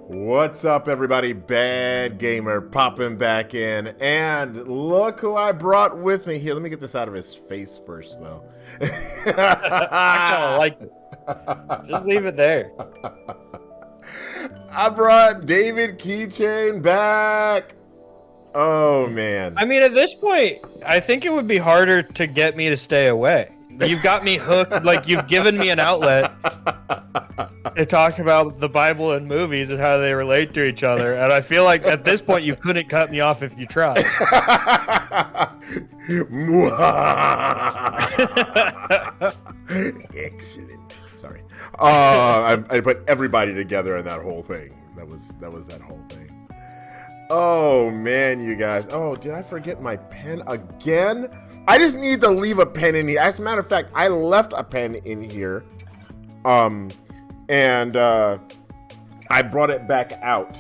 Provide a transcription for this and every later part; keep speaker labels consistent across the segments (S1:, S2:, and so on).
S1: What's up, everybody? Bad Gamer popping back in. And look who I brought with me here. Let me get this out of his face first, though.
S2: I kind of like it. Just leave it there.
S1: I brought David Keychain back. Oh, man.
S2: I mean, at this point, I think it would be harder to get me to stay away. You've got me hooked. Like, you've given me an outlet to talk about the Bible and movies and how they relate to each other. And I feel like at this point, you couldn't cut me off if you tried.
S1: Excellent. Sorry. I put everybody together in that whole thing. That was that whole thing. Oh, man, you guys. Oh, did I forget my pen again? I just need to leave a pen in here. As a matter of fact, I left a pen in here. And I brought it back out.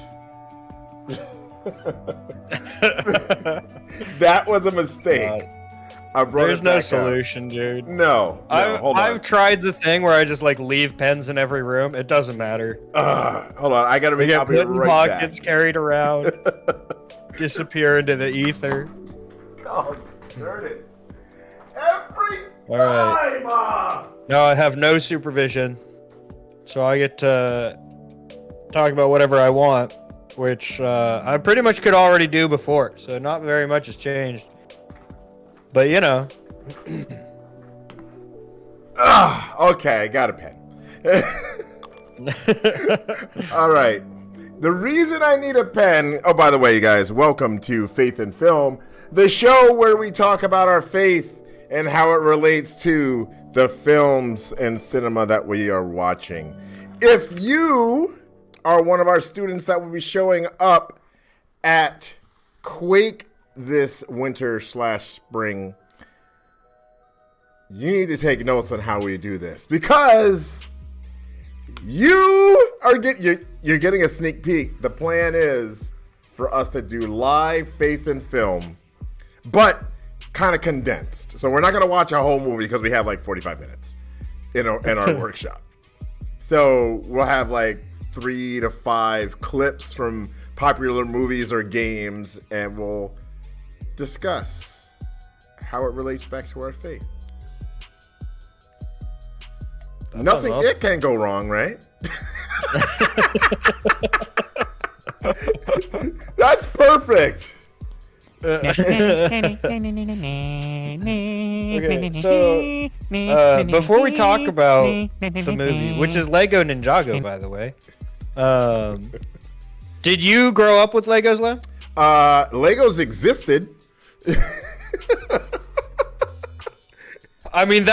S1: That was a mistake.
S2: There's no solution, dude.
S1: No, hold on.
S2: I've tried the thing where I just like leave pens in every room. It doesn't matter.
S1: Hold on, I gotta
S2: They get put in
S1: right
S2: pockets,
S1: back.
S2: carried around, disappear into the ether.
S1: Oh, turn it. Every
S2: All right.
S1: time.
S2: No, I have no supervision, so I get to talk about whatever I want, which I pretty much could already do before, so not very much has changed. But, you know.
S1: Okay, I got a pen. All right. The reason I need a pen... Oh, by the way, you guys, welcome to Faith in Film, the show where we talk about our faith and how it relates to the films and cinema that we are watching. If you are one of our students that will be showing up at Quake this winter/spring, you need to take notes on how we do this, because you're getting a sneak peek. The plan is for us to do live Faith in Film, but kind of condensed. So we're not going to watch a whole movie because we have like 45 minutes in our workshop. So we'll have like 3 to 5 clips from popular movies or games, and we'll discuss how it relates back to our faith. Nothing
S2: awesome.
S1: It can go wrong, right? That's perfect.
S2: Okay, so before we talk about the movie, which is Lego Ninjago, by the way, did you grow up with Legos, Lem?
S1: Legos existed.
S2: I mean,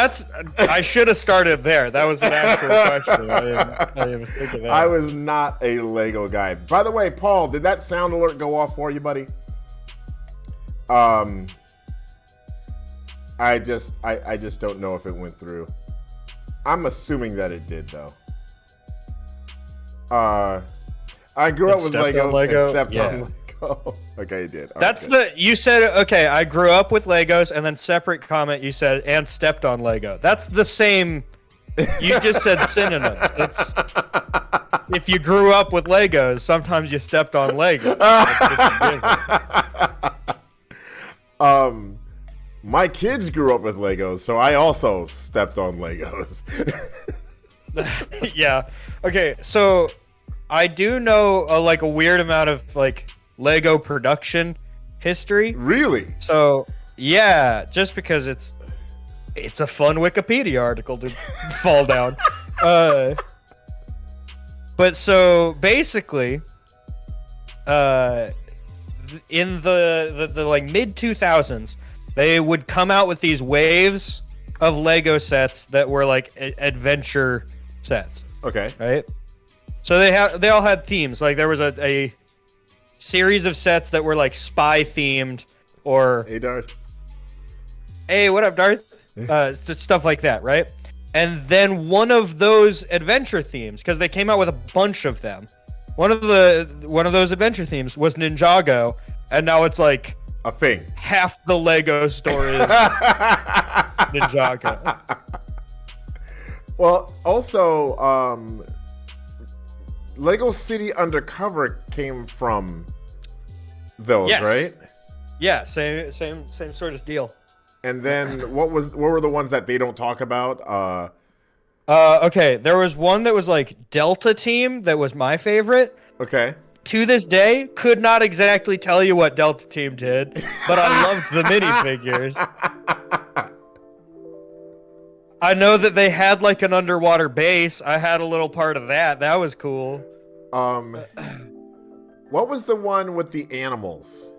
S2: I should have started there. That was an actual question. I didn't even think of that.
S1: I was not a Lego guy. By the way, Paul, did that sound alert go off for you, buddy? I just don't know if it went through. I'm assuming that it did, though. I grew up with Legos and stepped on Lego. Okay, it did.
S2: You said, okay, I grew up with Legos, and then separate comment you said, and stepped on Lego. That's the same. You just said synonyms. If you grew up with Legos, sometimes you stepped on Legos.
S1: My kids grew up with Legos, so I also stepped on Legos.
S2: Yeah. Okay, so I do know a weird amount of Lego production history.
S1: Really?
S2: So yeah, just because it's a fun Wikipedia article to fall down. But so basically, in the mid 2000s, they would come out with these waves of Lego sets that were adventure sets.
S1: Okay.
S2: Right. So they all had themes. Like there was a series of sets that were spy themed, or
S1: Hey, Darth.
S2: Hey, what up, Darth? Stuff like that, right? And then one of those adventure themes, because they came out with a bunch of them. One of those adventure themes was Ninjago, and now it's
S1: a thing.
S2: half the Lego store is Ninjago.
S1: Well, also, Lego City Undercover came from those,
S2: Yes.
S1: right?
S2: Yeah, same sort of deal.
S1: And then what were the ones that they don't talk about?
S2: Okay, there was one that was like Delta Team that was my favorite.
S1: Okay.
S2: To this day, could not exactly tell you what Delta Team did, but I loved the minifigures. I know that they had like an underwater base. I had a little part of that. That was cool.
S1: What was the one with the animals?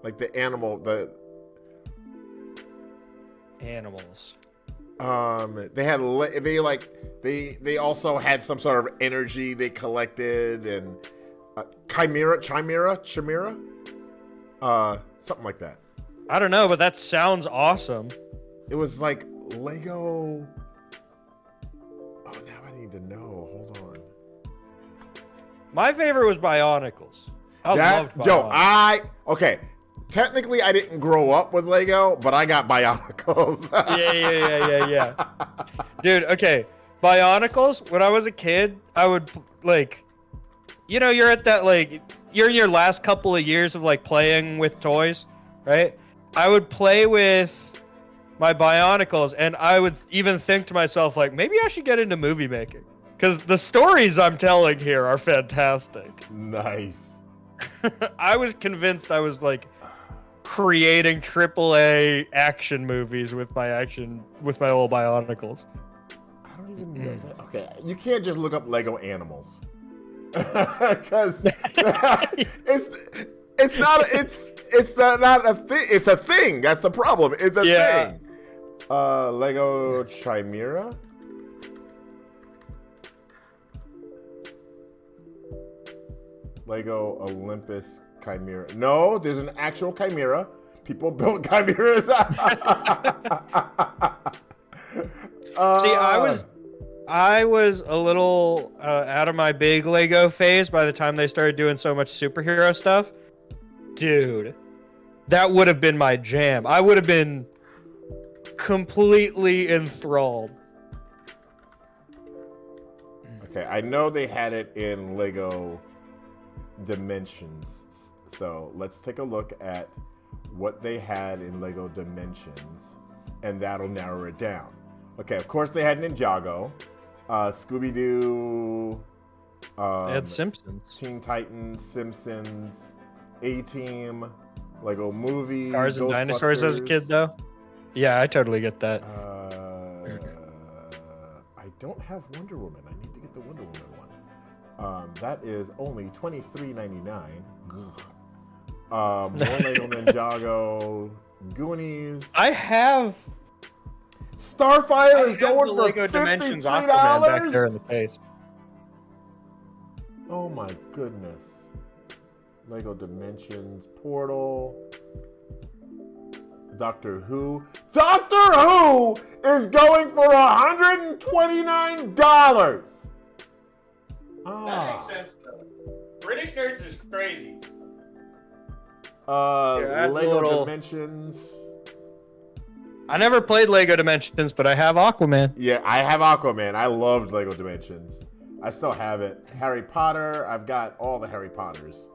S1: Like the
S2: Animals.
S1: They also had some sort of energy they collected and chimera, something like that.
S2: I don't know, but that sounds awesome.
S1: It was like Lego. Oh, now I need to know. Hold on.
S2: My favorite was Bionicles. I loved Bionicles.
S1: Okay. Technically, I didn't grow up with Lego, but I got Bionicles.
S2: Yeah. Dude, okay. Bionicles, when I was a kid, I would, like, you're at that, like, you're in your last couple of years of, like, playing with toys, right? I would play with my Bionicles, and I would even think to myself, like, maybe I should get into movie making. Because the stories I'm telling here are fantastic.
S1: Nice.
S2: I was convinced I was, like, creating AAA action movies with my little Bionicles.
S1: I don't even know that. Okay, you can't just look up Lego animals because it's not a thing. It's a thing. That's the problem. It's a thing. Lego Chimera. Lego Olympus Chimera. No, there's an actual Chimera. People built Chimeras.
S2: See, I was a little out of my big Lego phase by the time they started doing so much superhero stuff. Dude, that would have been my jam. I would have been completely enthralled.
S1: Okay, I know they had it in Lego Dimensions. So let's take a look at what they had in Lego Dimensions, and that'll narrow it down. Okay, of course they had Ninjago, Scooby-Doo,
S2: They had Simpsons.
S1: Teen Titans, Simpsons, A-Team, Lego Movie,
S2: Cars and Dinosaurs as a kid, though. Yeah, I totally get that.
S1: I don't have Wonder Woman. I need to get the Wonder Woman one. That is only $23.99. More Lego Ninjago, Goonies.
S2: I have
S1: Starfire is going for
S2: Lego Dimensions
S1: $53.
S2: Aquaman back there in the face.
S1: Oh my goodness. Lego Dimensions, Portal, Doctor Who. Doctor Who is going for $129.
S2: That makes sense, though. British Nerds is crazy.
S1: Lego Dimensions.
S2: I never played Lego Dimensions, but I have Aquaman.
S1: Yeah, I have Aquaman. I loved Lego Dimensions. I still have it. Harry Potter. I've got all the Harry Potters.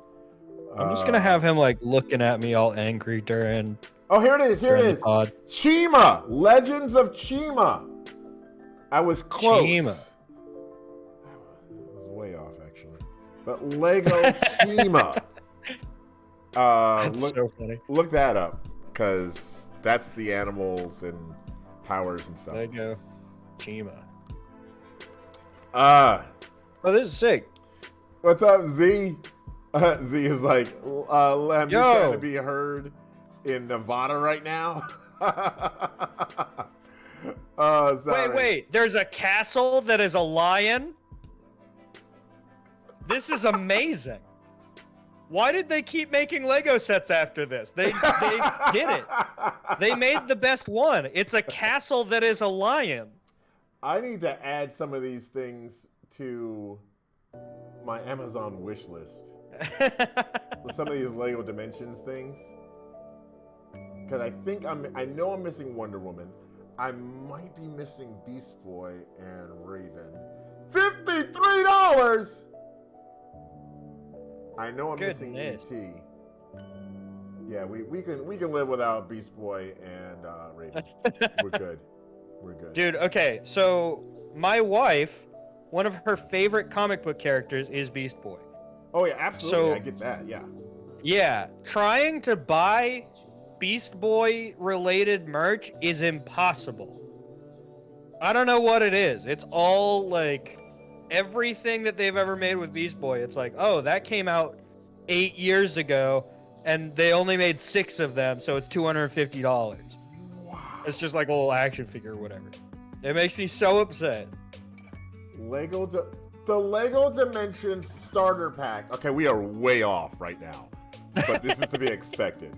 S2: I'm just gonna have him like looking at me all angry during.
S1: Oh, here it is. Here it is.
S2: Pod.
S1: Chima. Legends of Chima. I was close.
S2: Chima.
S1: That was way off, actually. But Lego Chima.
S2: That's so funny.
S1: Look that up, because that's the animals and powers and stuff.
S2: Lego Chima.
S1: Oh,
S2: this is sick.
S1: What's up, Z? Z is like, Lem, you trying to be heard in Nevada right now? Sorry.
S2: Wait. There's a castle that is a lion? This is amazing. Why did they keep making Lego sets after this? They did it. They made the best one. It's a castle that is a lion.
S1: I need to add some of these things to my Amazon wish list. Some of these Lego Dimensions things. Because I know I'm missing Wonder Woman. I might be missing Beast Boy and Raven. $53! I know I'm missing
S2: Goodness.
S1: E.T. Yeah, we can live without Beast Boy and Raven. We're good. We're good.
S2: Dude, okay, so my wife, one of her favorite comic book characters is Beast Boy.
S1: Oh yeah, absolutely.
S2: So
S1: I get that. Yeah.
S2: yeah, trying to buy Beast Boy related merch is impossible. I don't know what it is. It's all like everything that they've ever made with Beast Boy. It's like, oh, that came out 8 years ago, and they only made 6 of them, so it's $250.
S1: Wow.
S2: It's just like a little action figure or whatever. It makes me so upset.
S1: The Lego Dimensions starter pack. Okay, we are way off right now, but this is to be expected.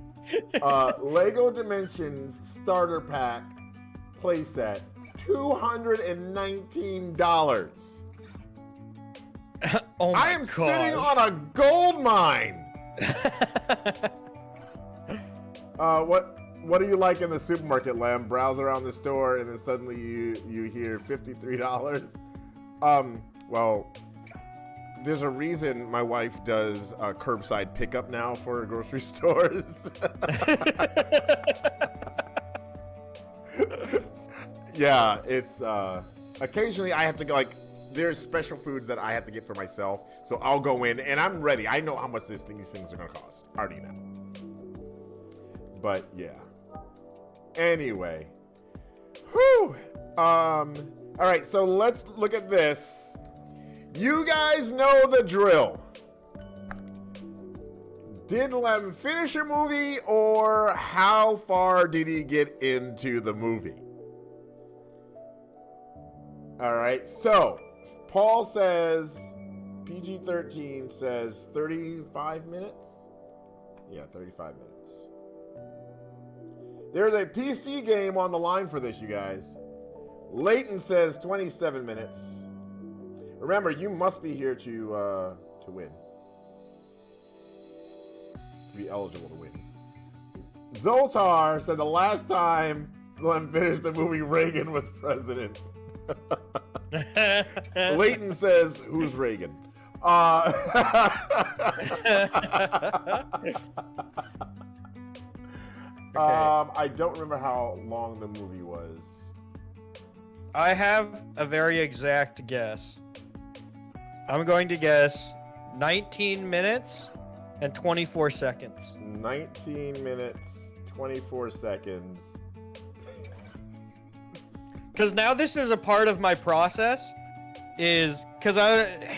S1: Lego Dimensions starter pack playset, $219.
S2: Oh my
S1: I am
S2: God.
S1: sitting on a gold mine. What do you like in the supermarket, Lem? Browse around the store and then suddenly you hear $53. Well, there's a reason my wife does curbside pickup now for grocery stores. Yeah, it's occasionally I have to go, like, there's special foods that I have to get for myself, so I'll go in and I'm ready. I know how much these things are gonna cost. I already know. But yeah. Anyway. Whew. All right, so let's look at this. You guys know the drill. Did Lem finish a movie, or how far did he get into the movie? All right, so Paul says PG-13 says 35 minutes. Yeah, 35 minutes. There's a PC game on the line for this, you guys. Leighton says 27 minutes. Remember, you must be here to win. To be eligible to win. Zoltar said the last time Glenn finished the movie, Reagan was president. Leighton says, who's Reagan? I don't remember how long the movie was.
S2: I have a very exact guess. I'm going to guess 19 minutes and 24 seconds.
S1: 19 minutes, 24 seconds.
S2: Because now this is a part of my process, is because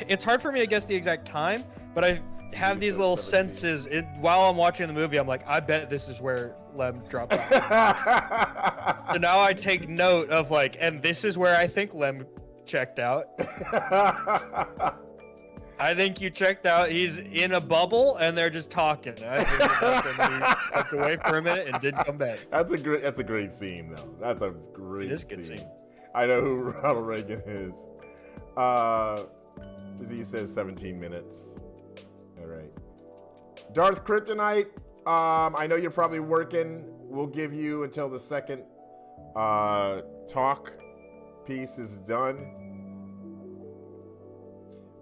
S2: it's hard for me to guess the exact time, but I have these little
S1: 17.
S2: senses. While I'm watching the movie, I'm like, I bet this is where Lem dropped out. So now I take note of like, and this is where I think Lem checked out. I think you checked out. He's in a bubble, and they're just talking. I think he walked away for a minute and didn't come back.
S1: That's a great scene, though. That's a great
S2: It is a good scene.
S1: I know who Ronald Reagan is. He says 17 minutes. All right. Darth Kryptonite, I know you're probably working. We'll give you until the second talk piece is done.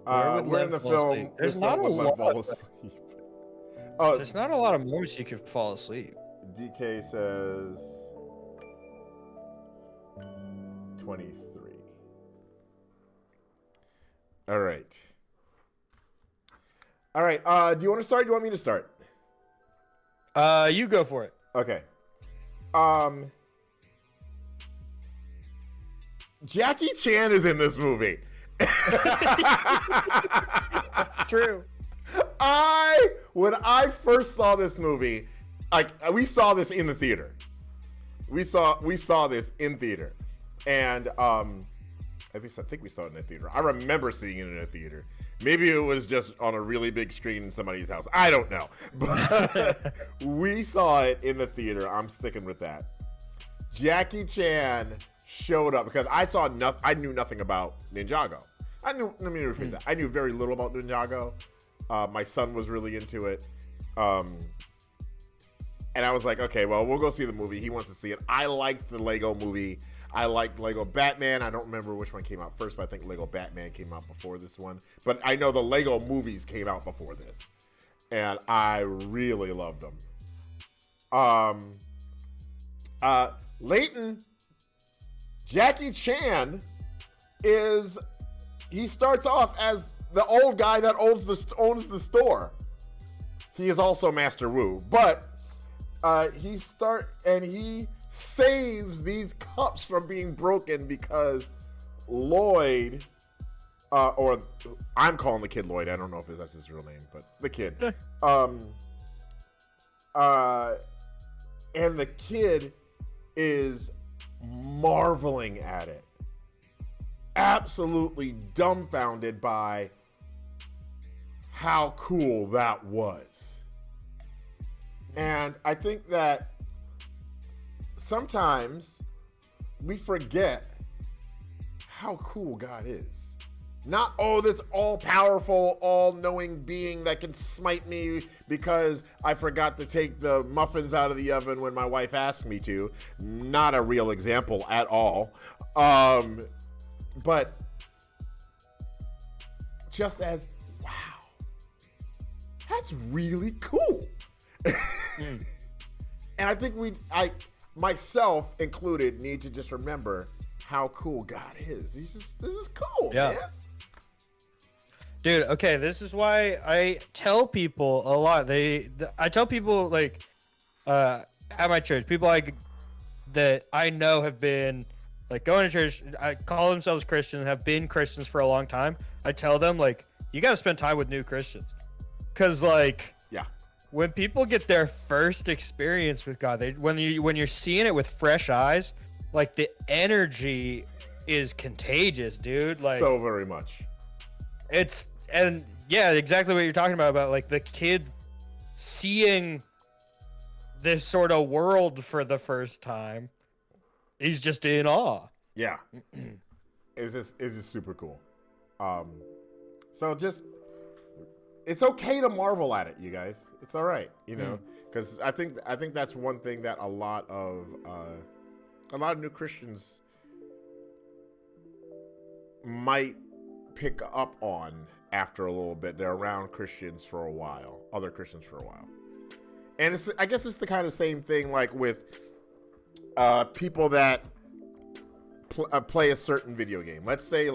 S1: We're in the film.
S2: There's not a lot.
S1: Fall asleep. Oh,
S2: There's not a lot of movies you could fall asleep.
S1: DK says 23. All right. All right. Do you want to start? Do you want me to start?
S2: You go for it.
S1: Okay. Jackie Chan is in this movie.
S2: That's true.
S1: When I first saw this movie, like, we saw this in the theater. We saw this in theater, and at least I think we saw it in the theater. I remember seeing it in a theater. Maybe it was just on a really big screen in somebody's house. I don't know, but we saw it in the theater. I'm sticking with that. Jackie Chan showed up because I knew nothing about Ninjago. Let me rephrase that. I knew very little about Ninjago. My son was really into it. And I was like, okay, well, we'll go see the movie. He wants to see it. I liked the Lego movie. I liked Lego Batman. I don't remember which one came out first, but I think Lego Batman came out before this one. But I know the Lego movies came out before this. and I really loved them. Leighton, Jackie Chan he starts off as the old guy that owns the store. He is also Master Wu, but he saves these cups from being broken because Lloyd, or I'm calling the kid Lloyd. I don't know if that's his real name, but the kid. And the kid is marveling at it, absolutely dumbfounded by how cool that was. And I think that sometimes we forget how cool God is. Not, this all-powerful, all-knowing being that can smite me because I forgot to take the muffins out of the oven when my wife asked me to. Not a real example at all. But just as, wow, that's really cool. And I think myself included, need to just remember how cool God is. This is cool, man.
S2: Dude, okay, this is why I tell people a lot. I tell people, like, at my church, people that I know have been, like, going to church, I call themselves Christians, have been Christians for a long time. I tell them, like, you got to spend time with new Christians. Because, like, when people get their first experience with God, when you're seeing it with fresh eyes, like, the energy is contagious, dude. Like,
S1: so very much.
S2: And exactly what you're talking about like the kid seeing this sort of world for the first time. He's just in awe.
S1: Yeah. It's just super cool. So just, it's okay to marvel at it, you guys. It's all right, because I think that's one thing that a lot of new Christians might pick up on after a little bit. They're around other Christians for a while. And I guess it's the kind of same thing like with people that play a certain video game. Let's say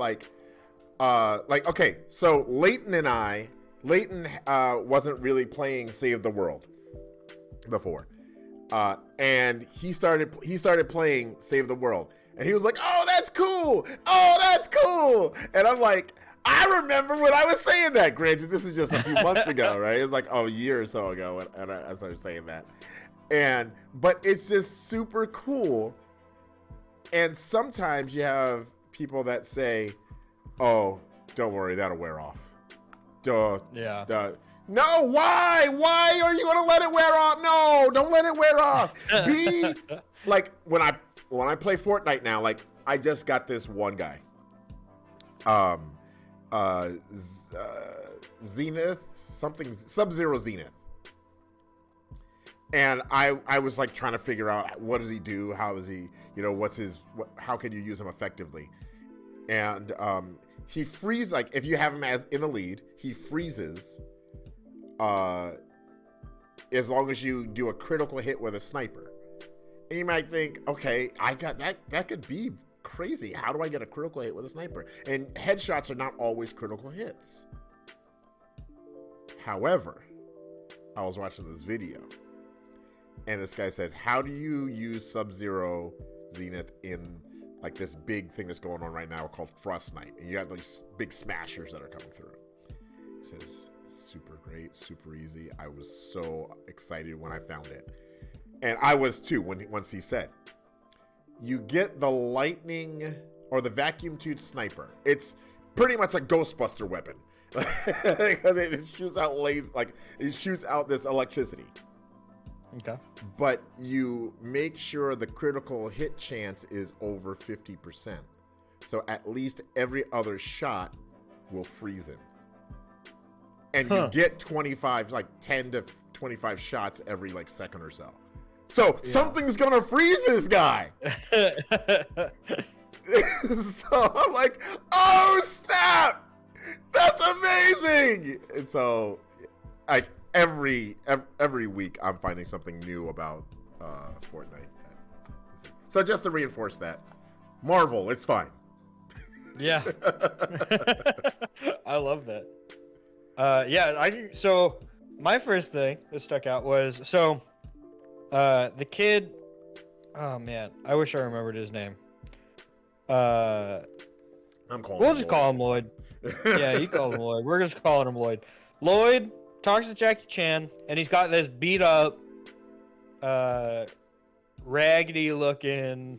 S1: okay, so Leighton wasn't really playing Save the World before. And he started playing Save the World. And he was like, "Oh, that's cool! Oh, that's cool!" And I'm like, I remember when I was saying that. Granted, this is just a few months ago, right? It was like a year or so ago, and I started saying that. But it's just super cool. And sometimes you have people that say, "Oh, don't worry, that'll wear off." No, why? Why are you gonna let it wear off? No, don't let it wear off. Be like when I play Fortnite now, like I just got this one guy. Zenith, something, Sub-Zero Zenith. And I was like trying to figure out, what does he do? How is he, how can you use him effectively? And he freezes, like if you have him as in the lead, he freezes as long as you do a critical hit with a sniper. And you might think, okay, I got that could be crazy. How do I get a critical hit with a sniper? And headshots are not always critical hits. However, I was watching this video, and this guy says, how do you use Sub-Zero Zenith in like this big thing that's going on right now called Frostnite? And you have these big smashers that are coming through. He says, super great, super easy. I was so excited when I found it. And I was too once he said, you get the lightning or the vacuum tube sniper. It's pretty much a Ghostbuster weapon because it shoots out it shoots out this electricity.
S2: Okay.
S1: But you make sure the critical hit chance is over 50%. So at least every other shot will freeze it. And you get 25, like 10 to 25 shots every like second or so. So something's gonna freeze this guy. So I'm like, oh snap! That's amazing! And so every week I'm finding something new about Fortnite. So just to reinforce that, Marvel, it's fine.
S2: Yeah. I love that. So my first thing that stuck out was the kid. Oh man, I wish I remembered his name.
S1: I'm calling.
S2: We'll just call him Lloyd. Yeah, you call him Lloyd. We're just calling him Lloyd. Lloyd talks to Jackie Chan, and he's got this beat up, raggedy looking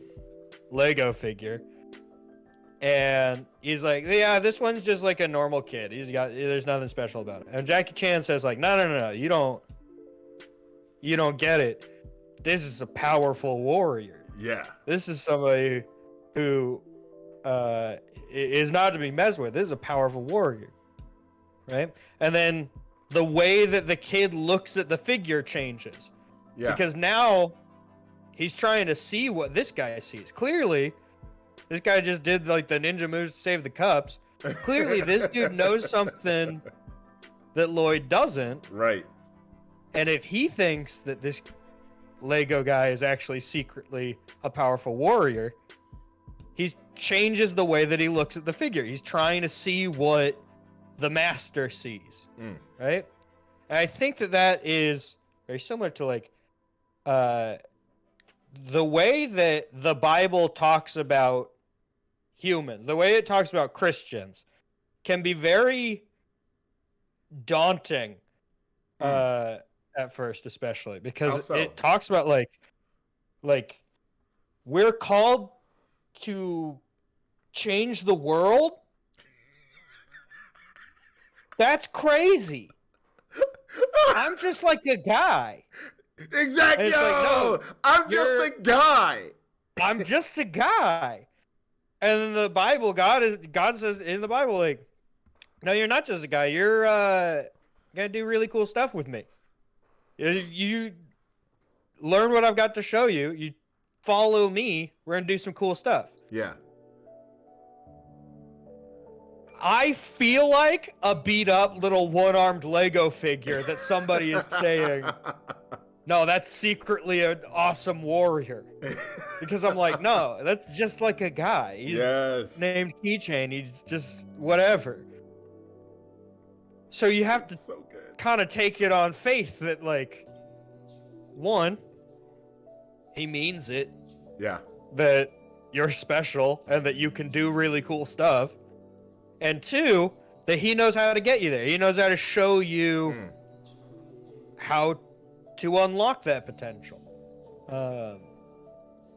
S2: Lego figure. And he's like, yeah, this one's just like a normal kid. There's nothing special about it. And Jackie Chan says like, no, you don't get it. This is a powerful warrior.
S1: Yeah.
S2: This is somebody who is not to be messed with. This is a powerful warrior, right? And then the way that the kid looks at the figure changes.
S1: Yeah.
S2: Because now he's trying to see what this guy sees. Clearly, this guy just did like the ninja moves to save the cups. Clearly, this dude knows something that Lloyd doesn't.
S1: Right.
S2: And if he thinks that this Lego guy is actually secretly a powerful warrior, he changes the way that he looks at the figure. He's trying to see what the master sees. Right? And I think that is very similar to like the way that the Bible talks about humans, the way it talks about Christians, can be very daunting at first, especially because it talks about like we're called to change the world. That's crazy. I'm just like a guy.
S1: Exactly. Yo, like, no, I'm just a guy.
S2: I'm just a guy. And in the Bible, God says in the Bible, like, no, you're not just a guy. You're gonna do really cool stuff with me. You learn what I've got to show you. You follow me. We're gonna do some cool stuff.
S1: Yeah.
S2: I feel like a beat up little one-armed Lego figure that somebody is saying, no, that's secretly an awesome warrior. Because I'm like, no, that's just like a guy. He's named Keychain. He's just whatever. So you have to kind of take it on faith that, like, one, he means it.
S1: Yeah.
S2: That you're special and that you can do really cool stuff. And two, that he knows how to get you there. He knows how to show you how to unlock that potential.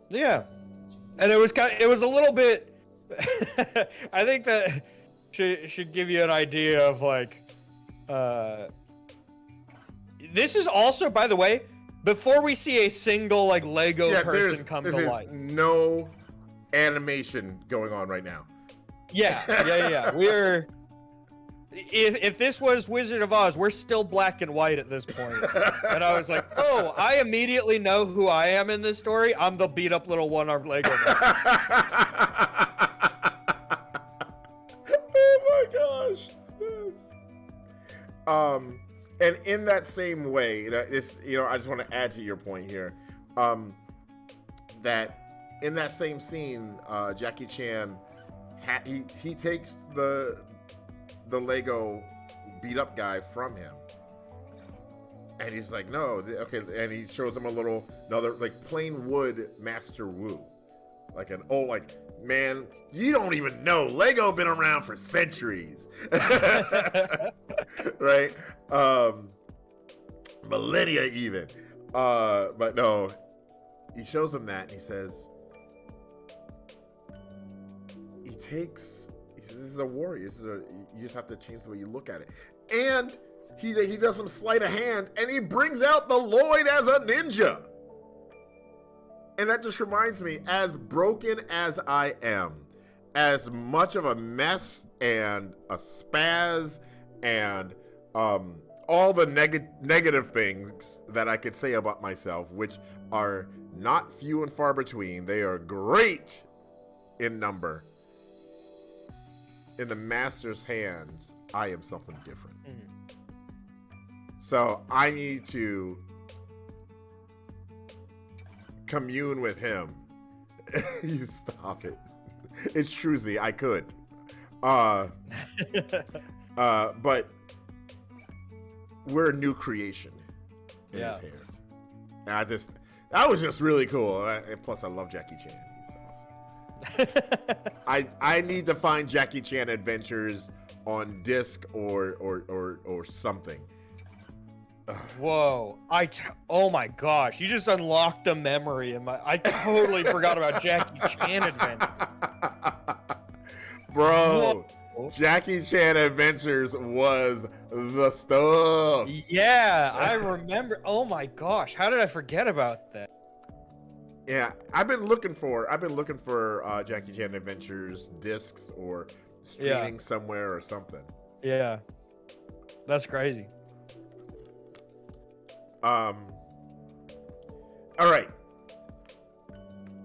S2: Yeah. And it was a little bit I think that should give you an idea of like this is also, by the way, before we see a single like Lego person come to life.
S1: No animation going on right now.
S2: Yeah. We're if this was Wizard of Oz, we're still black and white at this point. And I was like, oh, I immediately know who I am in this story. I'm the beat up little one-armed Lego man.
S1: Oh my gosh. Yes. And in that same way, I just want to add to your point here, that in that same scene, Jackie Chan, he takes the Lego beat up guy from him, and he's like, no, okay, and he shows him another like plain wood Master Wu, like an old, like, man, you don't even know Lego been around for centuries. Right? Millennia even. But no, he shows him that and he says, this is a warrior. You just have to change the way you look at it. And he does some sleight of hand and he brings out the Lloyd as a ninja. And that just reminds me, as broken as I am, as much of a mess and a spaz and all the negative things that I could say about myself, which are not few and far between, they are great in number. In the master's hands, I am something different. So I need to commune with him. You stop it. It's Truzy. I could. But we're a new creation in his hands. And that was just really cool. And plus, I love Jackie Chan. He's awesome. I need to find Jackie Chan Adventures on disc or something.
S2: Whoa! Oh my gosh! You just unlocked a memory in my. I totally forgot about Jackie Chan Adventures.
S1: Bro,
S2: Whoa.
S1: Jackie Chan Adventures was the stuff.
S2: Yeah, I remember. Oh my gosh! How did I forget about that?
S1: Yeah, I've been looking for Jackie Chan Adventures discs or streaming somewhere or something.
S2: Yeah, that's crazy.
S1: All right.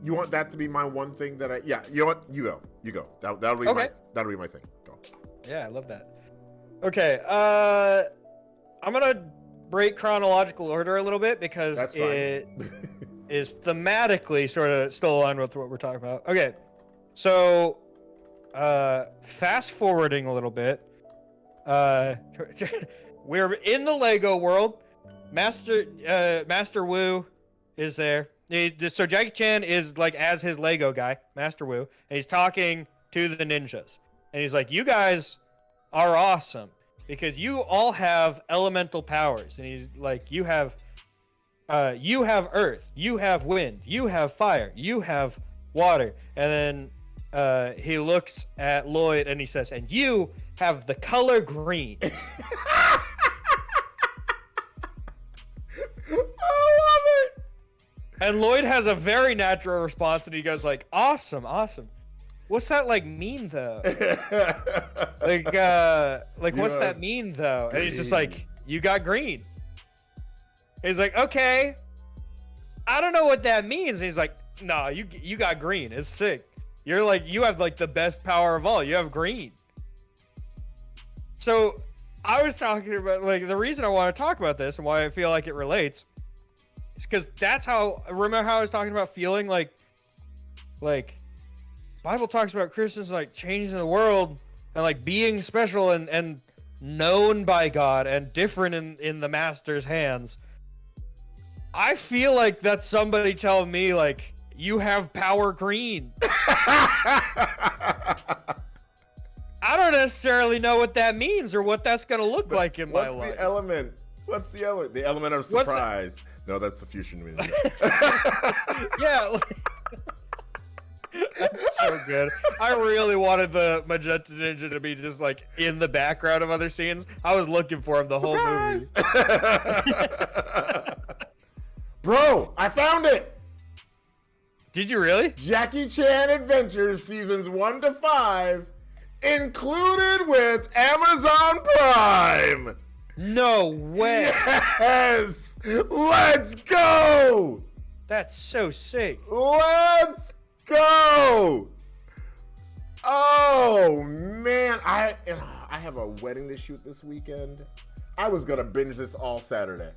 S1: You want that to be my one thing that you know what? You go. That'll be
S2: Okay.
S1: that'll be my thing. Go.
S2: Yeah, I love that. Okay, I'm gonna break chronological order a little bit because
S1: That's fine.
S2: it is thematically sort of still aligned with what we're talking about. Okay, so fast forwarding a little bit, we're in the Lego world. Master Wu is there. So Jackie Chan is like as his Lego guy, Master Wu, and he's talking to the ninjas. And he's like, "You guys are awesome because you all have elemental powers." And he's like, "You have earth, you have wind, you have fire, you have water." And then he looks at Lloyd and he says, "And you have the color green." And Lloyd has a very natural response, and he goes like, "Awesome, awesome. What's that like mean though? like what's that mean though?" And he's just like, "You got green." He's like, "Okay, I don't know what that means." And he's like, "Nah, you got green. It's sick. You have like the best power of all. You have green." So I was talking about like the reason I want to talk about this and why I feel like it relates. It's because that's how. Remember how I was talking about feeling like Bible talks about Christians like changing the world and like being special and known by God and different in the Master's hands. I feel like that's somebody telling me like you have power green. I don't necessarily know what that means or what that's gonna look like in my life.
S1: What's the element? What's the element? The element of surprise. No, that's the fusion movie.
S2: Yeah. That's so good. I really wanted the Magenta Ninja to be just like in the background of other scenes. I was looking for him the whole movie.
S1: Bro, I found it.
S2: Did you really?
S1: Jackie Chan Adventures seasons 1 to 5 included with Amazon Prime.
S2: No way.
S1: Yes. Let's go.
S2: That's so sick.
S1: Let's go. Oh man, I have a wedding to shoot this weekend. I was gonna binge this all Saturday.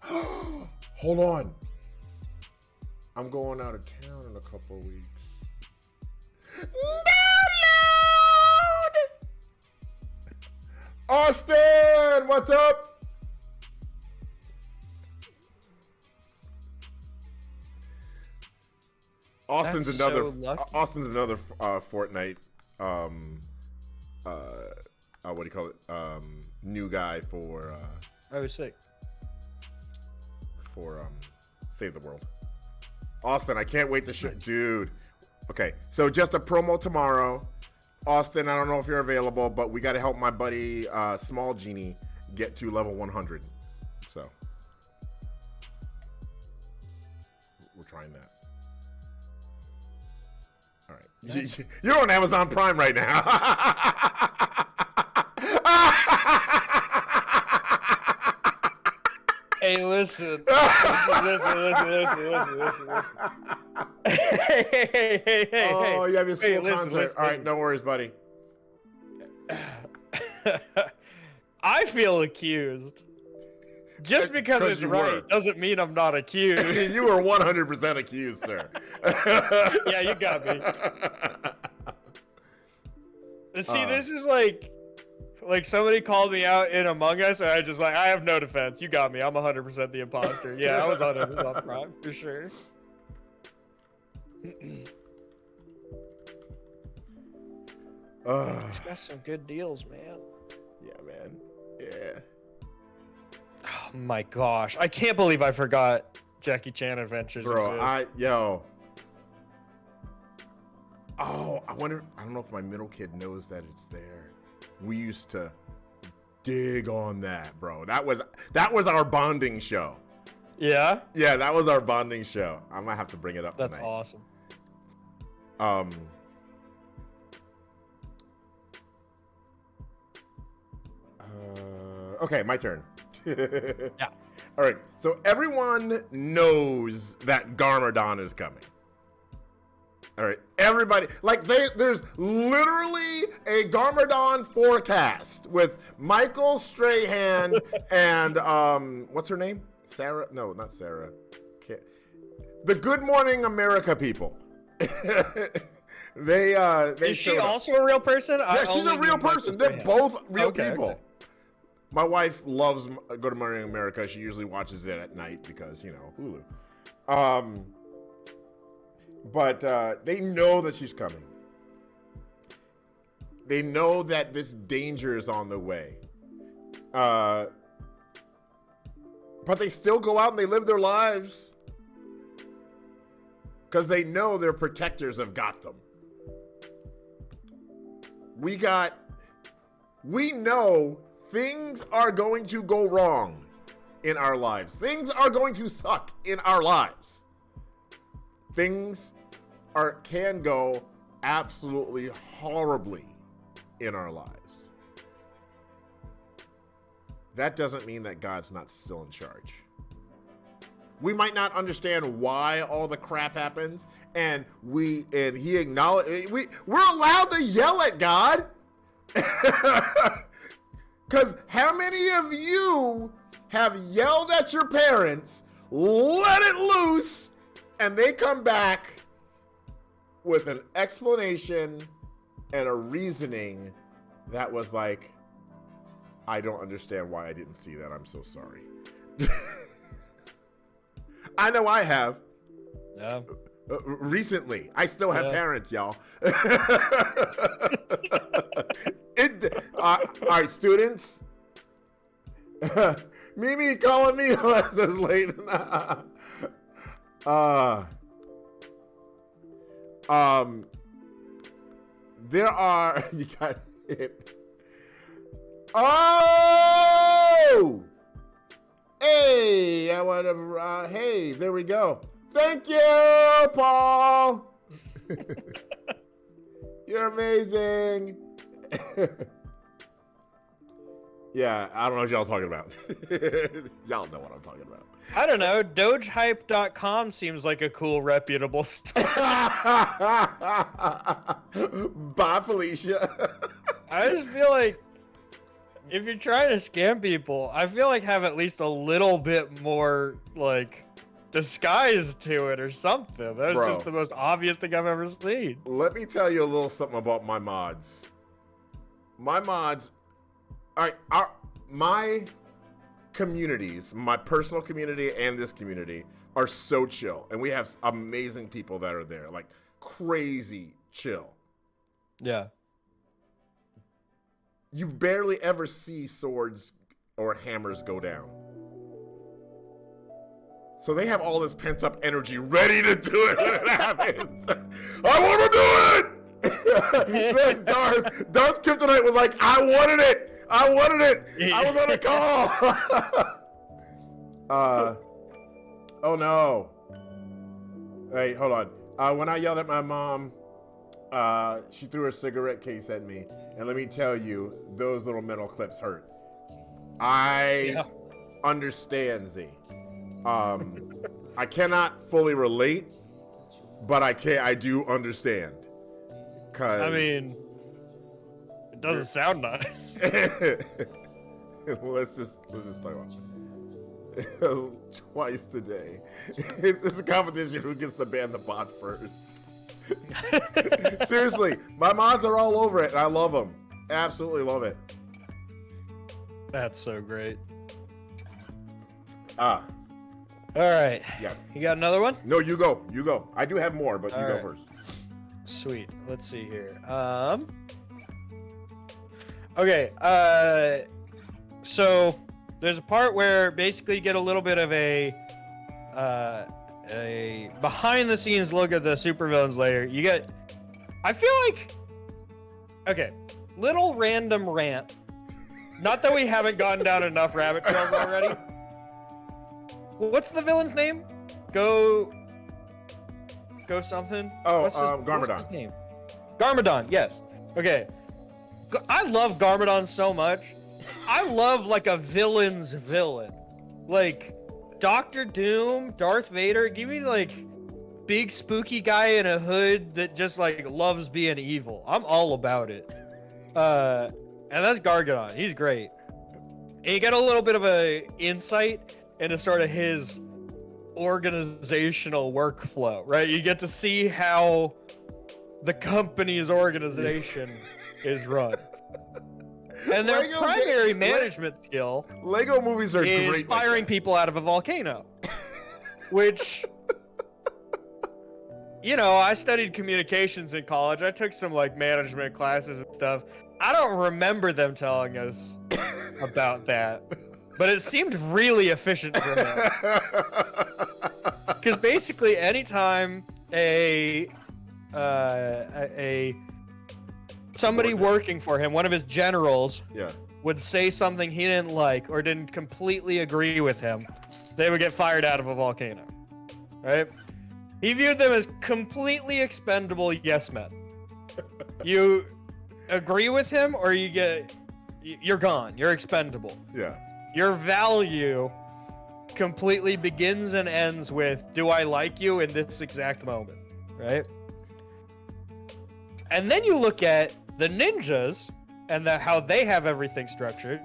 S1: Hold on. I'm going out of town in a couple of weeks. Download! Austin, what's up? Austin's
S2: That's
S1: another
S2: so lucky.
S1: Fortnite what do you call it? New guy for
S2: I was sick.
S1: Save the World. Austin, I can't wait to show, dude. Okay, so just a promo tomorrow. Austin, I don't know if you're available, but we got to help my buddy Small Genie get to level 100. So we're trying that. All right, nice. You're on Amazon Prime right now.
S2: Hey, listen. Listen. Hey.
S1: Oh, you have your school
S2: listen,
S1: concert. All right, no worries, buddy.
S2: I feel accused. Just because
S1: 'Cause
S2: it's
S1: you
S2: right
S1: were.
S2: doesn't mean I'm not accused.
S1: You were 100% accused, sir.
S2: Yeah, you got me. And see, this is like somebody called me out in Among Us, and I have no defense. You got me. I'm 100% the imposter. Yeah, I was on Amazon Prime for sure. He's got some good deals, man.
S1: Yeah, man. Yeah.
S2: Oh my gosh, I can't believe I forgot Jackie Chan Adventures
S1: Bro,
S2: exist.
S1: Oh, I don't know if my middle kid knows that it's there. We used to dig on that, bro. That was our bonding show.
S2: Yeah?
S1: Yeah, that was our bonding show. I might have to bring it up
S2: That's
S1: tonight.
S2: awesome.
S1: Okay, my turn.
S2: Yeah.
S1: All right. So everyone knows that Garmadon is coming. All right. Everybody, there's literally a Garmadon forecast with Michael Strahan and what's her name? Sarah? No, not Sarah. The Good Morning America people. They
S2: Is she also a real person?
S1: Yeah, she's a real person. They're both real people.
S2: Okay.
S1: My wife loves Good Morning America. She usually watches it at night because, Hulu. But they know that she's coming. They know that this danger is on the way. But they still go out and they live their lives because they know their protectors have got them. We know things are going to go wrong in our lives. Things are going to suck in our lives. Things can go absolutely horribly in our lives. That doesn't mean that God's not still in charge. We might not understand why all the crap happens, and we're allowed to yell at God. Because how many of you have yelled at your parents, let it loose, and they come back with an explanation and a reasoning that was like, I don't understand why I didn't see that. I'm so sorry. I know I have.
S2: Yeah.
S1: Recently. I still have parents, y'all. All right, students. Mimi calling me lessons late. There are. You got it. Oh! Hey, I want to. Hey, there we go. Thank you, Paul. You're amazing. Yeah, I don't know what y'all talking about. Y'all know what I'm talking about.
S2: I don't know. Dogehype.com seems like a cool, reputable site.
S1: Bye, Felicia.
S2: I just feel like if you're trying to scam people, I feel like have at least a little bit more disguise to it or something. That's just the most obvious thing I've ever seen.
S1: Let me tell you a little something about my mods. My mods, my communities, my personal community and this community are so chill. And we have amazing people that are there, like crazy chill.
S2: Yeah.
S1: You barely ever see swords or hammers go down. So they have all this pent up energy ready to do it when it happens. I want to do it! Then Darth Kryptonite was like, I wanted it! I was on a call! Oh no. Wait, hold on. When I yelled at my mom, she threw her cigarette case at me. And let me tell you, those little metal clips hurt. I understand, Z. I cannot fully relate, but I do understand. 'Cause
S2: I mean, It doesn't sound nice.
S1: let's just talk about it. Twice today. It's a competition who gets to ban the bot first. Seriously, my mods are all over it, and I love them. Absolutely love it.
S2: That's so great.
S1: All
S2: right.
S1: Yeah.
S2: You got another one?
S1: No, you go. You go. I do have more, but you go first.
S2: Sweet. Let's see here. Okay. So there's a part where basically you get a little bit of a behind-the-scenes look at the supervillains later. You get. I feel like. Okay. Little random rant. Not that we haven't gone down enough rabbit trails already. What's the villain's name? Go something?
S1: Oh,
S2: What's
S1: Garmadon.
S2: his name? Garmadon, yes. Okay. I love Garmadon so much. I love like a villain's villain. Like Doctor Doom, Darth Vader, give me like big spooky guy in a hood that just like loves being evil. I'm all about it. And that's Gargadon. He's great. And you get a little bit of a insight into sort of his organizational workflow, right? You get to see how the company's organization is run. And their primary management skill
S1: Lego movies are
S2: is
S1: great
S2: firing people out of a volcano. Which, you know, I studied communications in college. I took some like management classes and stuff. I don't remember them telling us about that. But it seemed really efficient for him. Because basically, anytime somebody working for him, one of his generals, would say something he didn't like or didn't completely agree with him, they would get fired out of a volcano. Right? He viewed them as completely expendable yes men. You agree with him, or you're gone. You're expendable.
S1: Yeah.
S2: Your value completely begins and ends with, do I like you in this exact moment, right? And then you look at the ninjas and how they have everything structured.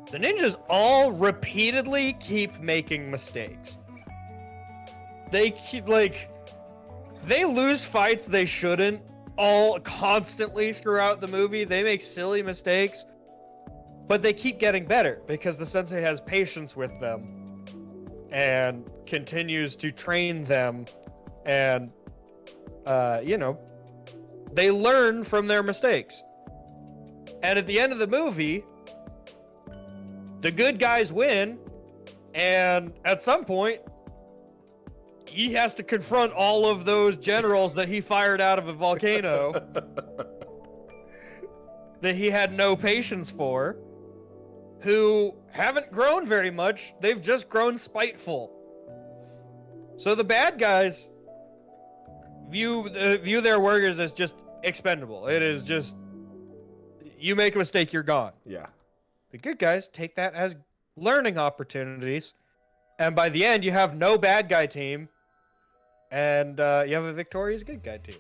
S2: The ninjas all repeatedly keep making mistakes. They they lose fights they shouldn't all constantly throughout the movie. They make silly mistakes. But they keep getting better because the sensei has patience with them and continues to train them, and they learn from their mistakes. And at the end of the movie, the good guys win, and at some point, he has to confront all of those generals that he fired out of a volcano that he had no patience for, who haven't grown very much. They've just grown spiteful. So the bad guys view their workers as just expendable. It is just, you make a mistake, you're gone.
S1: Yeah.
S2: The good guys take that as learning opportunities, and by the end, you have no bad guy team, and you have a victorious good guy team.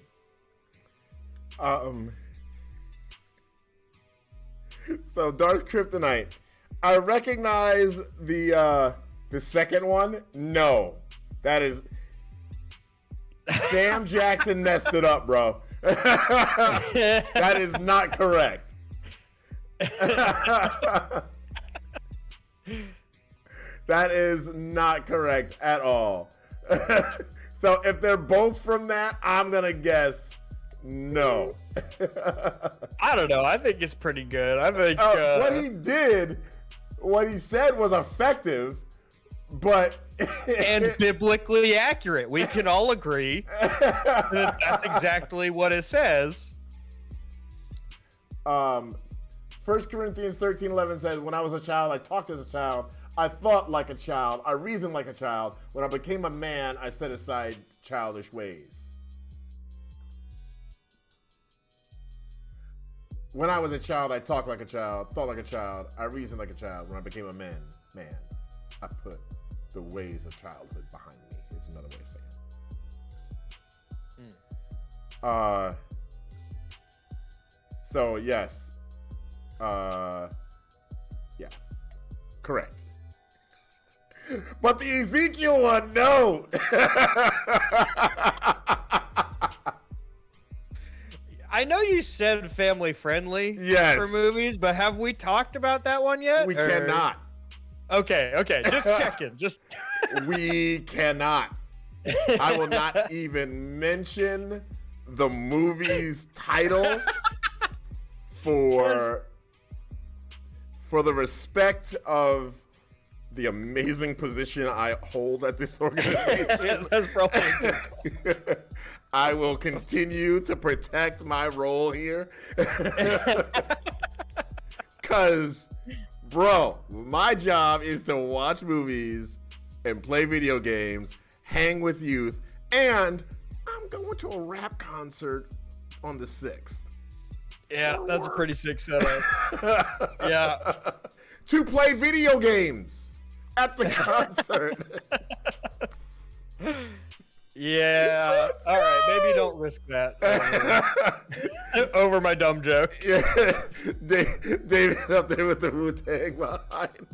S1: So Darth Kryptonite. I recognize the second one. No, that is Sam Jackson messed it up, bro. That is not correct. That is not correct at all. So if they're both from that, I'm gonna guess no.
S2: I don't know. I think it's pretty good. I think
S1: what he said was effective, but
S2: and biblically accurate. We can all agree that that's exactly what it says.
S1: 1 Corinthians 13:11 says, when I was a child, I talked as a child. I thought like a child. I reasoned like a child. When I became a man, I set aside childish ways. When I was a child, I talked like a child, thought like a child, I reasoned like a child. When I became a man, I put the ways of childhood behind me. It's another way of saying it. So yes. Yeah. Correct. But the Ezekiel one, no.
S2: I know you said family friendly
S1: Yes.
S2: for movies, but have we talked about that one yet?
S1: We cannot.
S2: Okay, just checking.
S1: We cannot. I will not even mention the movie's title for the respect of the amazing position I hold at this organization.
S2: That's probably
S1: I will continue to protect my role here. Because, bro, my job is to watch movies and play video games, hang with youth, and I'm going to a rap concert on the 6th.
S2: Yeah, that's a pretty sick setup. Yeah.
S1: To play video games at the concert.
S2: Yeah. All right. Maybe don't risk that over my dumb joke.
S1: Yeah. David up there with the Wu-Tang behind him.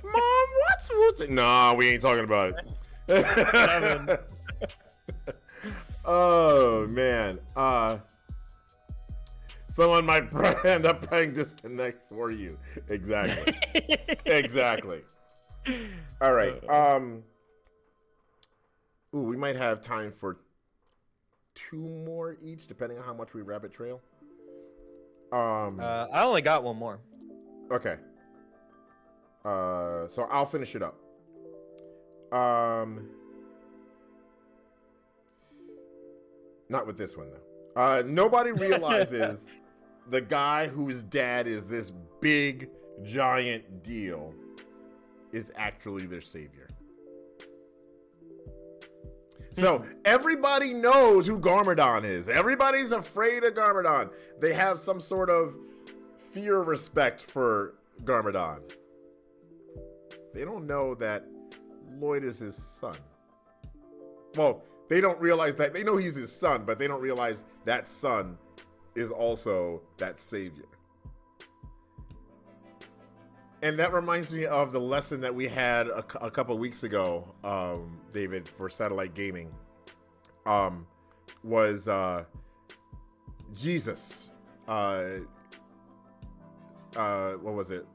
S1: Mom, what's Wu-Tang? Nah, we ain't talking about it. Oh, man. Someone might end up praying disconnect for you. Exactly. Exactly. All right. Ooh, we might have time for 2 more each, depending on how much we rabbit trail.
S2: I only got one more.
S1: Okay. So I'll finish it up. Not with this one though. Nobody realizes the guy whose dad is this big giant deal is actually their savior. So everybody knows who Garmadon is. Everybody's afraid of Garmadon. They have some sort of fear of respect for Garmadon. They don't know that Lloyd is his son. Well, they don't realize that. They know he's his son, but they don't realize that son is also that savior. And that reminds me of the lesson that we had a couple weeks ago, David, for Satellite Gaming, was Jesus. What was it?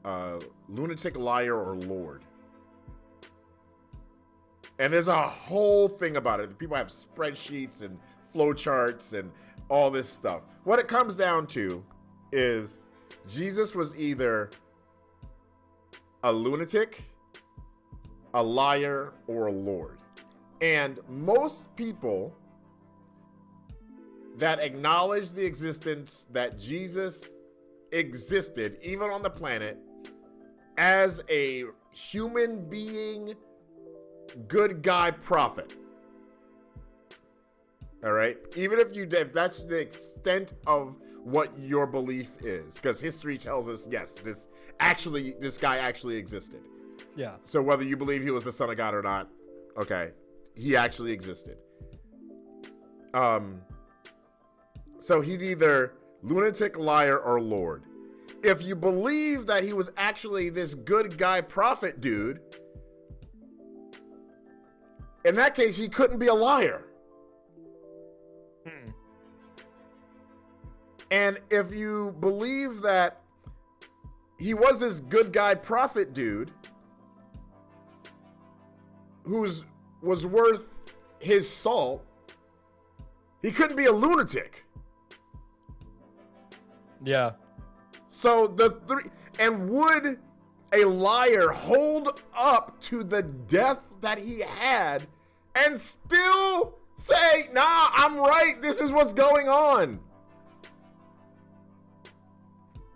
S1: Lunatic, liar, or Lord? And there's a whole thing about it. People have spreadsheets and flowcharts and all this stuff. What it comes down to is Jesus was either a lunatic, a liar, or a Lord. And most people that acknowledge the existence that Jesus existed, even on the planet, as a human being, good guy prophet. All right? Even if that's the extent of what your belief is, because history tells us, yes, this guy actually existed.
S2: Yeah.
S1: So whether you believe he was the son of God or not, okay, he actually existed. So he's either lunatic, liar, or Lord. If you believe that he was actually this good guy prophet dude, in that case, he couldn't be a liar. And if you believe that he was this good guy prophet dude who was worth his salt, he couldn't be a lunatic.
S2: Yeah.
S1: So would a liar hold up to the death that he had and still say, nah, I'm right, this is what's going on?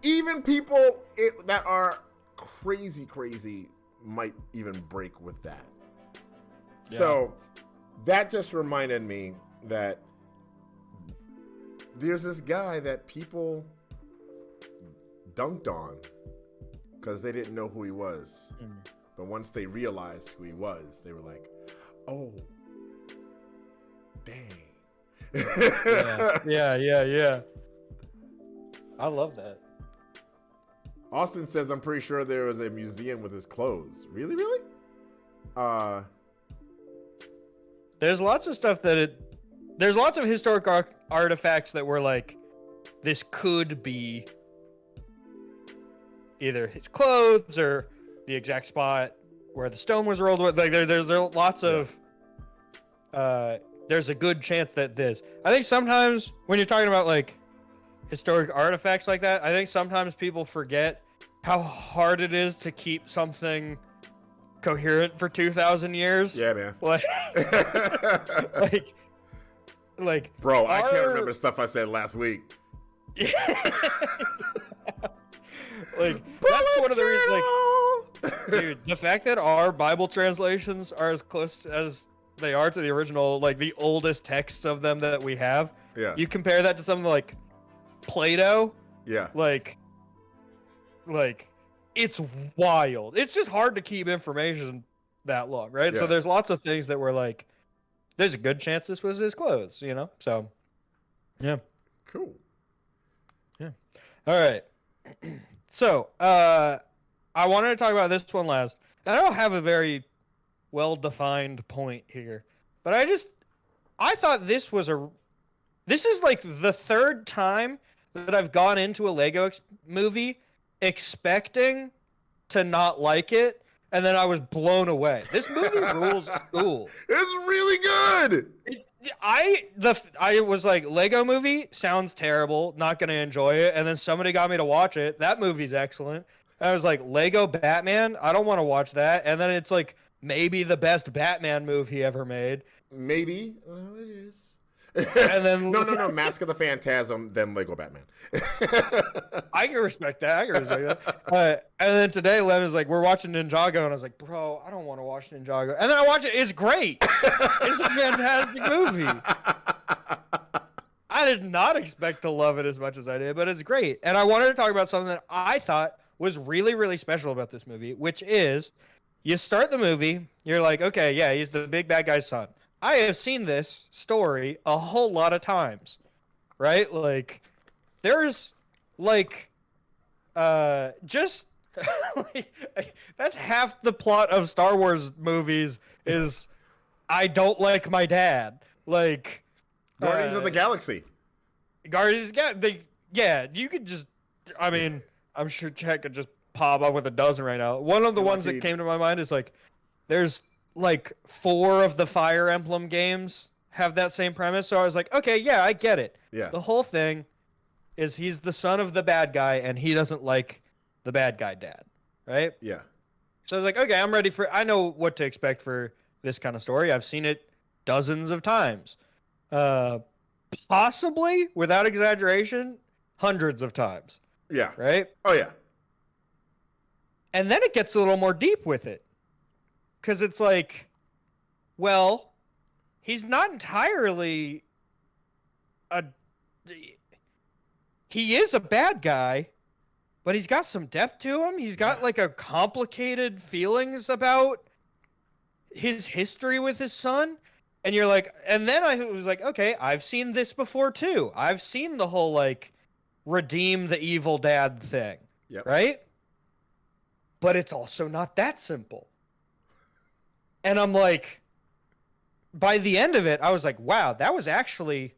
S1: Even people that are crazy might even break with that. Yeah. So that just reminded me that there's this guy that people dunked on because they didn't know who he was. But once they realized who he was, they were like, oh, dang.
S2: Yeah. I love that.
S1: Austin says, I'm pretty sure there was a museum with his clothes. Really?
S2: There's lots of stuff there's lots of historic artifacts that were like, this could be either his clothes or the exact spot where the stone was rolled with. Like there's lots of there's a good chance that this. I think sometimes when you're talking about like historic artifacts like that, I think sometimes people forget how hard it is to keep something coherent for 2,000 years.
S1: Yeah, man.
S2: Like
S1: bro, I can't remember stuff I said last week.
S2: Like that's one of the reasons. Like, dude, the fact that our Bible translations are as close as they are to the original, like the oldest texts of them that we have.
S1: Yeah.
S2: You compare that to something like Plato.
S1: Yeah.
S2: Like it's wild. It's just hard to keep information that long, right?
S1: Yeah.
S2: So there's lots of things that were like, there's a good chance this was his clothes, you know? So, yeah.
S1: Cool.
S2: Yeah. All right. So, I wanted to talk about this one last. And I don't have a very well-defined point here, but I thought this is like the third time that I've gone into a Lego movie expecting to not like it, and then I was blown away. This movie rules cool.
S1: It's really good.
S2: I was like, Lego movie sounds terrible, not gonna enjoy it, and then somebody got me to watch it. That movie's excellent. And I was like, Lego Batman, I don't want to watch that. And then it's like maybe the best Batman movie ever made.
S1: Maybe. Well, it is.
S2: And then
S1: no, Mask of the Phantasm, then Lego Batman.
S2: I can respect that. And then today, Lemon's like, we're watching Ninjago, and I was like, bro, I don't want to watch Ninjago. And then I watch it. It's great. It's a fantastic movie. I did not expect to love it as much as I did, but it's great. And I wanted to talk about something that I thought was really, really special about this movie, which is you start the movie, you're like, okay, yeah, he's the big bad guy's son. I have seen this story a whole lot of times, right? Like, there's, like, just, that's half the plot of Star Wars movies is, I don't like my dad. Like,
S1: Guardians of the Galaxy.
S2: Yeah, you could just, I mean, I'm sure Chet could just pop up with a dozen right now. One of the ones that came to my mind is, like, there's like 4 of the Fire Emblem games have that same premise. So I was like, okay, yeah, I get it.
S1: Yeah.
S2: The whole thing is he's the son of the bad guy and he doesn't like the bad guy dad, right?
S1: Yeah.
S2: So I was like, okay, I'm ready I know what to expect for this kind of story. I've seen it dozens of times. Possibly, without exaggeration, hundreds of times.
S1: Yeah.
S2: Right?
S1: Oh, yeah.
S2: And then it gets a little more deep with it. Because it's like, well, he's not entirely he is a bad guy, but he's got some depth to him. He's got like a complicated feelings about his history with his son. And you're like, and then I was like, okay, I've seen this before too. I've seen the whole like redeem the evil dad thing.
S1: Yep.
S2: Right? But it's also not that simple. And I'm like, by the end of it, I was like, wow, that was actually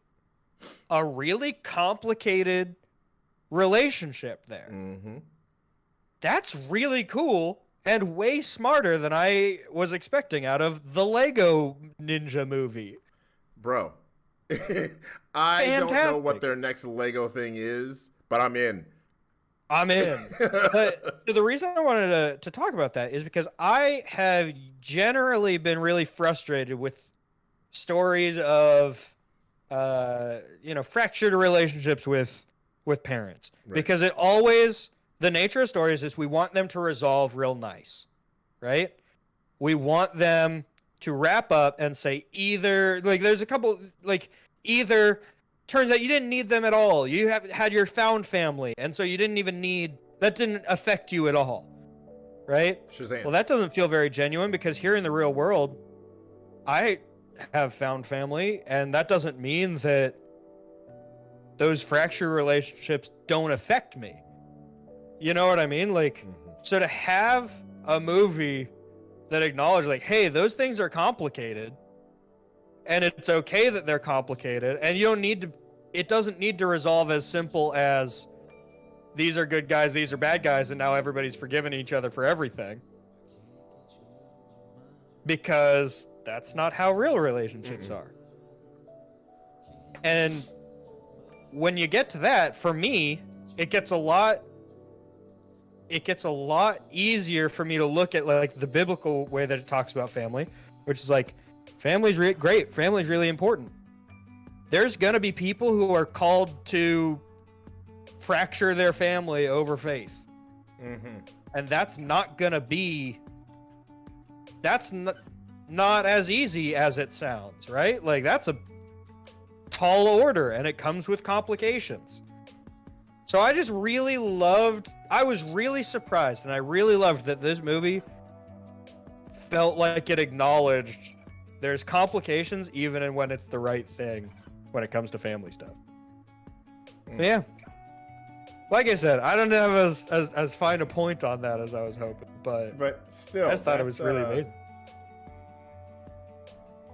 S2: a really complicated relationship there.
S1: Mm-hmm.
S2: That's really cool and way smarter than I was expecting out of the Lego Ninja movie.
S1: Bro, I don't know what their next Lego thing is, but I'm in.
S2: But the reason I wanted to talk about that is because I have generally been really frustrated with stories of, fractured relationships with parents. Right. Because the nature of stories is we want them to resolve real nice, right? We want them to wrap up and say either, like there's a couple, like either turns out you didn't need them at all. You had your found family, and so you didn't even that didn't affect you at all, right?
S1: Shazam.
S2: Well, that doesn't feel very genuine because here in the real world, I have found family, and that doesn't mean that those fractured relationships don't affect me. You know what I mean? Like, so to have a movie that acknowledges, like, hey, those things are complicated, and it's okay that they're complicated, and you don't need to, it doesn't need to resolve as simple as these are good guys, these are bad guys, and now everybody's forgiving each other for everything. Because that's not how real relationships are. And when you get to that, for me, it gets a lot easier for me to look at like the biblical way that it talks about family, which is like, family's great, family's really important. There's gonna be people who are called to fracture their family over faith. And that's not gonna be, that's not as easy as it sounds, right? Like, that's a tall order, and it comes with complications. So I just really loved, I was really surprised, and I really loved that this movie felt like it acknowledged there's complications even when it's the right thing when it comes to family stuff. Yeah. Like I said, I don't have as fine a point on that as I was hoping, but
S1: still,
S2: I just thought it was really amazing.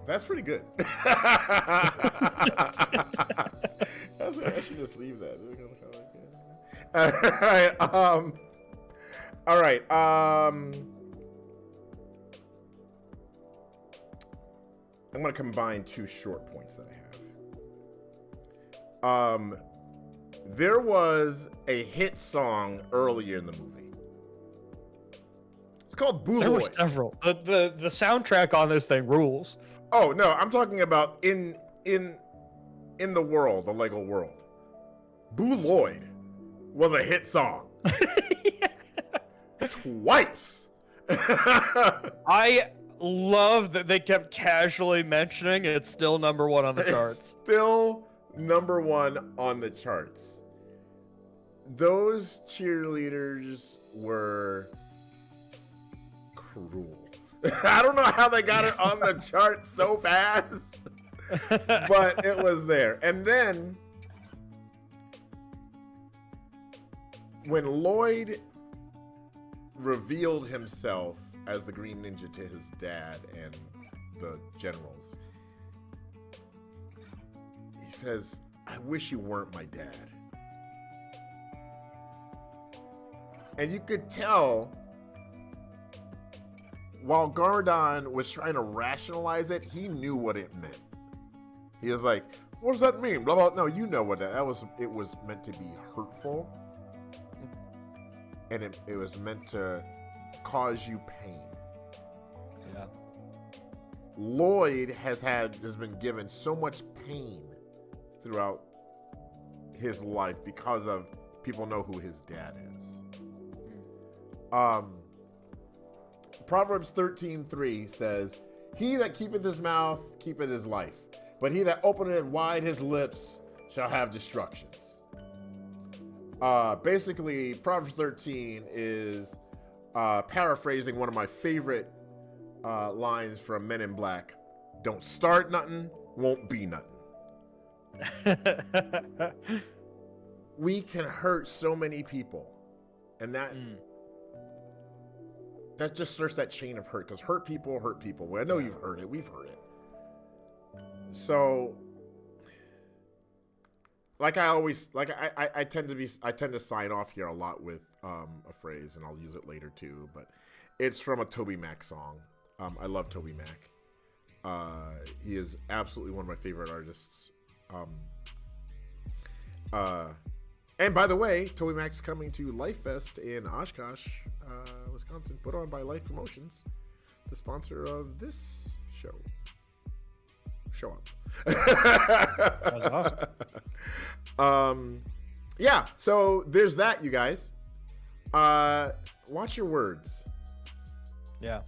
S1: That's pretty good. I should just leave that. All right. I'm going to combine two short points that I have. There was a hit song earlier in the movie. It's called Boo Lloyd.
S2: There were several. The soundtrack on this thing rules.
S1: Oh no, I'm talking about in the world, the Lego world. Boo Lloyd was a hit song. Twice.
S2: I love that they kept casually mentioning it's still number one on the charts.
S1: It's still number one on the charts. Those cheerleaders were cruel. I don't know how they got it on the chart so fast, but it was there. And then when Lloyd revealed himself as the Green Ninja to his dad and the generals, he says, "I wish you weren't my dad." And you could tell, while Gardon was trying to rationalize it, he knew what it meant. He was like, "What does that mean?" Blah blah. No, you know what that was. It was meant to be hurtful, and it was meant to cause you pain.
S2: Yeah.
S1: Lloyd has been given so much pain throughout his life because of people know who his dad is. Proverbs 13:3 says, "He that keepeth his mouth keepeth his life, but he that openeth wide his lips shall have destructions." Basically, Proverbs 13 is paraphrasing one of my favorite lines from Men in Black. Don't start nothing, won't be nothing. We can hurt so many people, and that just starts that chain of hurt, because hurt people hurt people. Well, I know you've heard it. We've heard it. So, like I always, like I tend to sign off here a lot with a phrase, and I'll use it later too. But it's from a Toby Mac song. I love Toby Mac. He is absolutely one of my favorite artists. And by the way, Toby Mac's coming to Life Fest in Oshkosh, Wisconsin, put on by Life Promotions, the sponsor of this show. Show up.
S2: That's awesome.
S1: Yeah, so there's that, you guys. Watch your words.
S2: Yeah.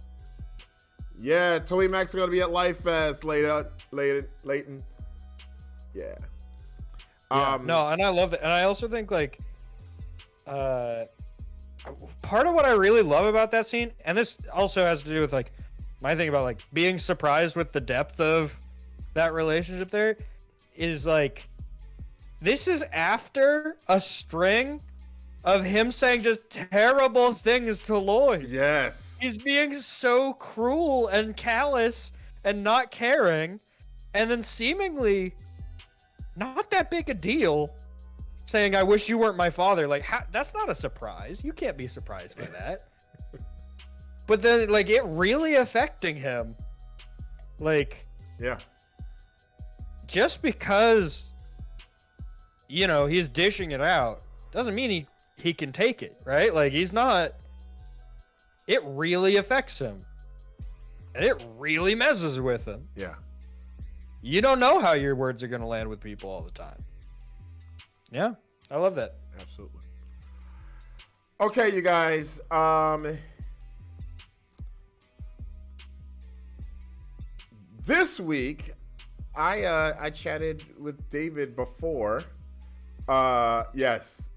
S1: Yeah, Toby Mac's gonna be at Life Fest, Leighton. Yeah.
S2: No, and I love it. And I also think, like, part of what I really love about that scene, and this also has to do with, like, my thing about, like, being surprised with the depth of that relationship there is like, this is after a string of him saying just terrible things to Lloyd.
S1: Yes.
S2: He's being so cruel and callous and not caring, and then seemingly not that big a deal, saying, I wish you weren't my father. Like, that's not a surprise. You can't be surprised by that. But then, like, it really affecting him. Like,
S1: yeah.
S2: Just because, you know, he's dishing it out doesn't mean he can take it, right? Like, he's not. It really affects him. And it really messes with him.
S1: Yeah.
S2: You don't know how your words are going to land with people all the time. Yeah, I love that.
S1: Absolutely. Okay, you guys. This week, I chatted with David before. Yes.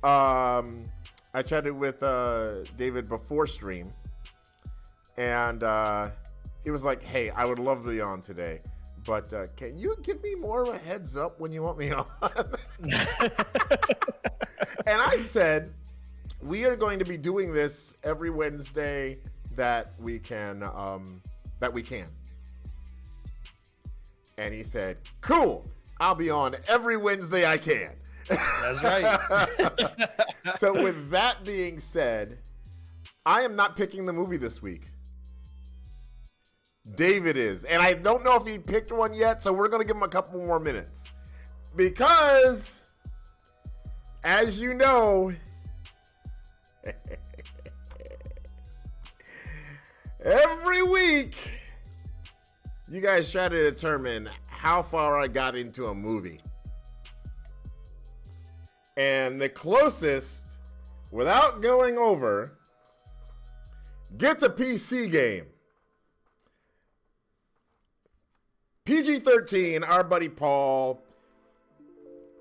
S1: I chatted with David before stream, and he was like, "Hey, I would love to be on today, but can you give me more of a heads up when you want me on?" And I said, "We are going to be doing this every Wednesday that we can." And he said, "Cool, I'll be on every Wednesday I can."
S2: That's right.
S1: So with that being said, I am not picking the movie this week. David is. And I don't know if he picked one yet, so we're going to give him a couple more minutes. Because, as you know, every week, you guys try to determine how far I got into a movie. And the closest, without going over, gets a PC game. PG-13, our buddy Paul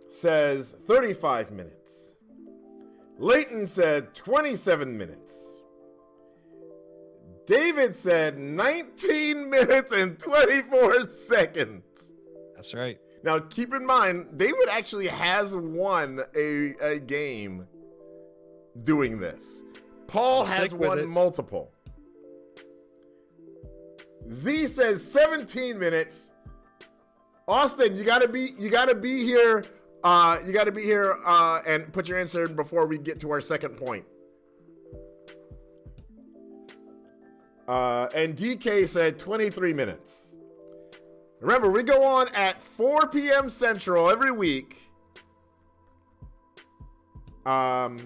S1: says 35 minutes. Leighton said 27 minutes. David said 19 minutes and 24 seconds.
S2: That's right.
S1: Now, keep in mind, David actually has won a game doing this. Paul has won multiple. Z says 17 minutes. Austin, you gotta be here. And put your answer in before we get to our second point. And DK said 23 minutes. Remember, we go on at 4 p.m. Central every week. For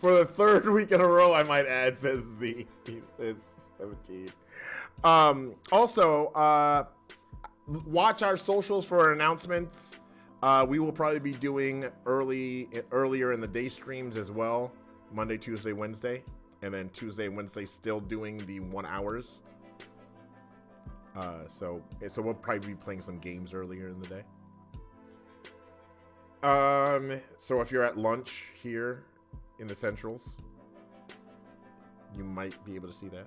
S1: the third week in a row, I might add, says Z. He says 17. Also, watch our socials for announcements. We will probably be doing earlier in the day streams as well. Monday, Tuesday, Wednesday. And then Tuesday and Wednesday still doing the 1 hours. So we'll probably be playing some games earlier in the day. So if you're at lunch here in the Centrals, you might be able to see that.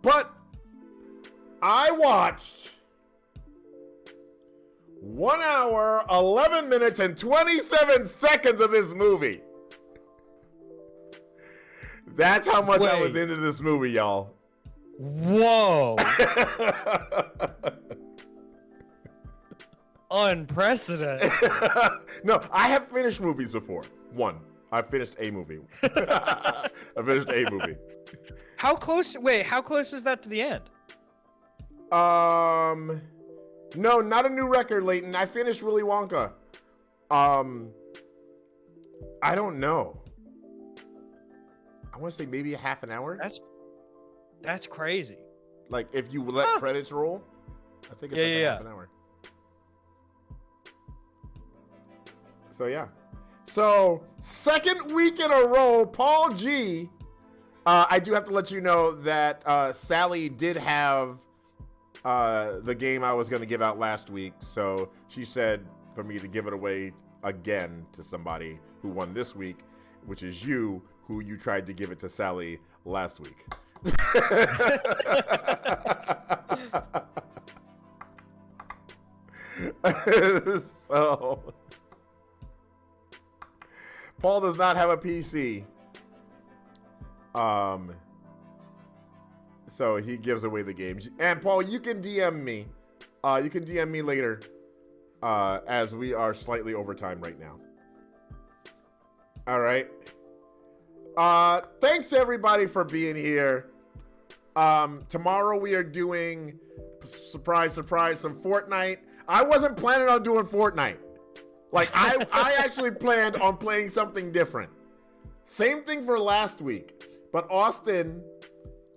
S1: But I watched 1 hour, 11 minutes, and 27 seconds of this movie. That's how much I was into this movie, y'all.
S2: Whoa. Unprecedented.
S1: No, I have finished movies before. One. I've finished a movie. I finished a movie.
S2: How close is that to the end?
S1: No, not a new record, Leighton. I finished Willy Wonka. I don't know. I want to say maybe a half an hour.
S2: That's crazy.
S1: Like if you let credits roll, I think it's half an hour. So yeah. So second week in a row, Paul G. I do have to let you know that Sally did have the game I was going to give out last week. So she said for me to give it away again to somebody who won this week, which is you, who you tried to give it to Sally last week. So Paul does not have a PC. So he gives away the games. And Paul, you can DM me. You can DM me later. As we are slightly over time right now. All right. Thanks everybody for being here. Tomorrow we are doing surprise, some Fortnite. I wasn't planning on doing Fortnite. Like I actually planned on playing something different. Same thing for last week, but Austin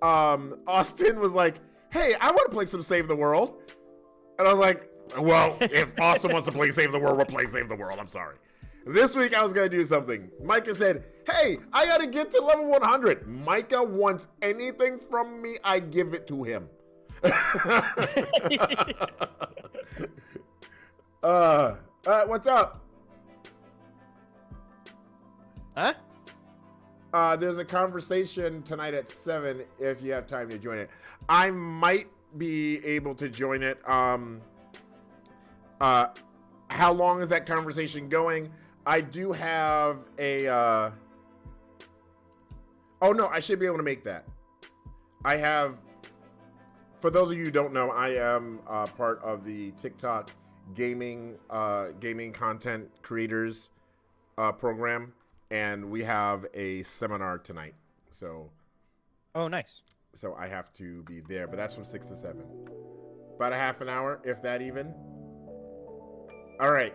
S1: was like, "Hey, I want to play some Save the World," and I was like, "Well, if Austin wants to play Save the World, we'll play Save the World. I'm sorry." This week I was gonna do something. Micah said, "Hey, I gotta get to level 100." Micah wants anything from me, I give it to him. What's up?
S2: Huh?
S1: There's a conversation tonight at 7 if you have time to join it. I might be able to join it. How long is that conversation going? I do have a... Oh, no, I should be able to make that. I have... For those of you who don't know, I am part of the TikTok gaming content creators program, and we have a seminar tonight. So,
S2: oh, nice.
S1: So I have to be there, but that's from 6 to 7. About a half an hour, if that even. All right.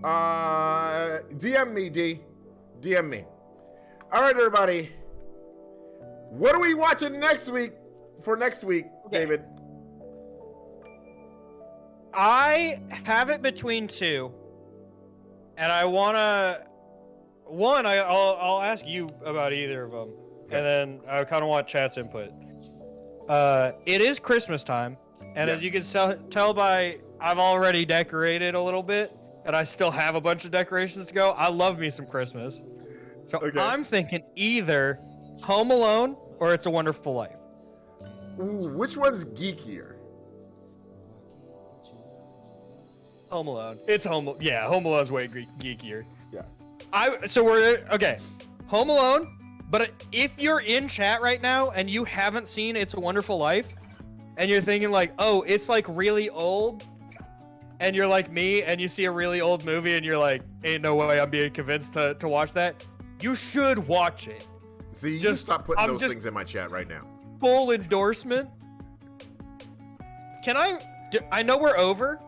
S1: DM me, D. DM me. All right, everybody. What are we watching next week? For next week, okay. David.
S2: I have it between two, and I wanna. One, I'll ask you about either of them, okay. And then I kind of want chat's input. It is Christmas time, and yes. As you can tell by, I've already decorated a little bit, and I still have a bunch of decorations to go. I love me some Christmas, so okay. I'm thinking either Home Alone or It's a Wonderful Life.
S1: Ooh, which one's geekier?
S2: Home Alone. It's Home Alone's way geekier.
S1: Yeah.
S2: So we're okay. Home Alone, but if you're in chat right now and you haven't seen It's a Wonderful Life, and you're thinking like, oh, it's like really old, and you're like me and you see a really old movie and you're like, ain't no way I'm being convinced to watch that, you should watch it.
S1: See, you just stop putting those things in my chat right now.
S2: Full endorsement. Can I know we're over.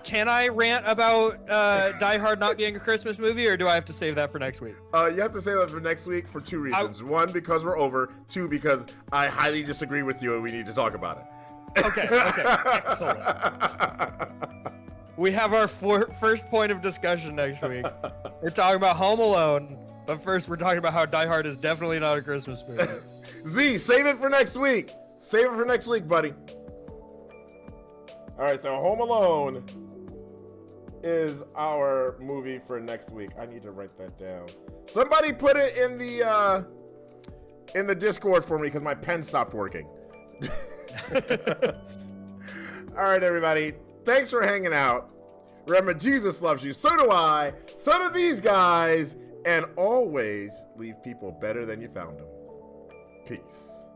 S2: Can I rant about Die Hard not being a Christmas movie, or do I have to save that for next week?
S1: You have to save that for next week for two reasons. One, because we're over. Two, because I highly disagree with you and we need to talk about it.
S2: Okay, excellent. We have our first point of discussion next week. We're talking about Home Alone, but first we're talking about how Die Hard is definitely not a Christmas movie.
S1: Z, save it for next week. Save it for next week, buddy. All right, so Home Alone is our movie for next week. I need to write that down. Somebody put it in the Discord for me because my pen stopped working. All right, everybody. Thanks for hanging out. Remember, Jesus loves you. So do I. So do these guys. And always leave people better than you found them. Peace.